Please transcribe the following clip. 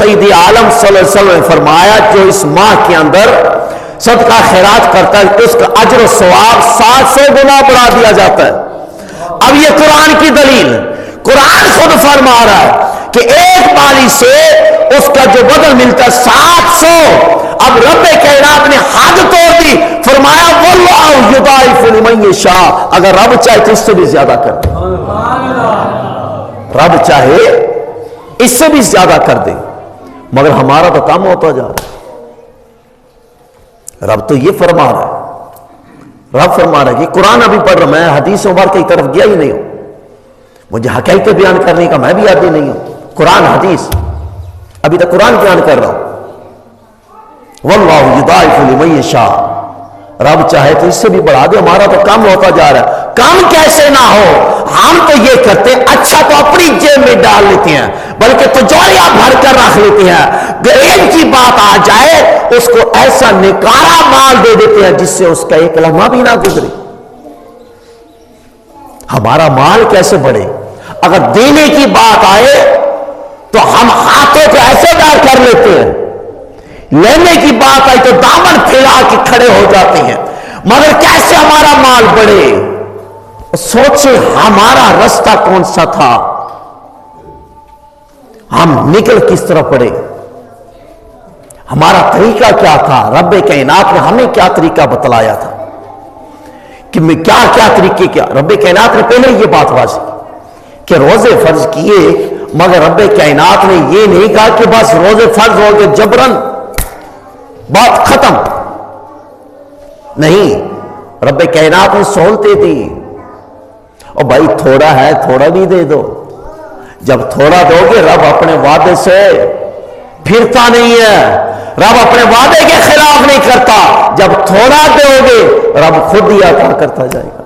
سید عالم صلی اللہ علیہ وسلم نے فرمایا جو اس ماہ کے اندر صدقہ خیرات کرتا ہے اس کا اجر و ثواب 700 گنا بڑھا دیا جاتا ہے۔ اب یہ قرآن کی دلیل، قرآن خود فرما رہا ہے کہ ایک بالی سے اس کا جو بدل ملتا ہے 700۔ اب رب کائنات نے حد توڑ دی، فرمایا واللہ یضاعف لمن یشاء، اگر رب چاہے تو اس سے بھی زیادہ کر دے، رب چاہے اس سے بھی زیادہ کر دے، مگر ہمارا تو کم ہوتا جا رہا ہے۔ رب تو یہ فرما رہا ہے، رب فرما رہا ہے کہ قرآن ابھی پڑھ رہا، میں حدیث مبارکہ کی طرف گیا ہی نہیں ہوں، مجھے حقیقت بیان کرنے کا میں بھی عادی نہیں ہوں، قرآن حدیث ابھی تک قرآن بیان کر رہا ہوں۔ واللہ یضاعف لمن یشاء، رب چاہے تو اس سے بھی بڑھا دے، ہمارا تو کم ہوتا جا رہا ہے۔ کم کیسے نہ ہو، ہم تو یہ کرتے ہیں اچھا تو اپنی جیب میں ڈال لیتے ہیں، بلکہ تجوریاں بھر کر رکھ لیتے ہیں، غریب کی بات آ جائے اس کو ایسا نکارا مال دے دیتے ہیں جس سے اس کا ایک لمحہ بھی نہ گزرے۔ ہمارا مال کیسے بڑھے؟ اگر دینے کی بات آئے تو ہم ہاتھوں کو ایسے دار کر لیتے ہیں، لینے کی بات آئی تو دامن پھیلا کے کھڑے ہو جاتے ہیں، مگر کیسے ہمارا مال بڑھے؟ سوچے ہمارا رستہ کون سا تھا، ہم نکل کس طرح پڑے، ہمارا طریقہ کیا تھا، رب کائنات نے ہمیں کیا طریقہ بتلایا تھا کہ میں کیا کیا طریقے کیا۔ رب کائنات نے پہلے یہ بات واضح کی کہ روزے فرض کیے، مگر رب کائنات نے یہ نہیں کہا کہ بس روزے فرض ہو گئے جبرن بات ختم، نہیں، رب کائنات نے سہولتیں دی، اور بھائی تھوڑا ہے تھوڑا بھی دے دو، جب تھوڑا دو گے رب اپنے وعدے سے پھرتا نہیں ہے، رب اپنے وعدے کے خلاف نہیں کرتا، جب تھوڑا دو گے رب خود ہی عطا کرتا جائے گا۔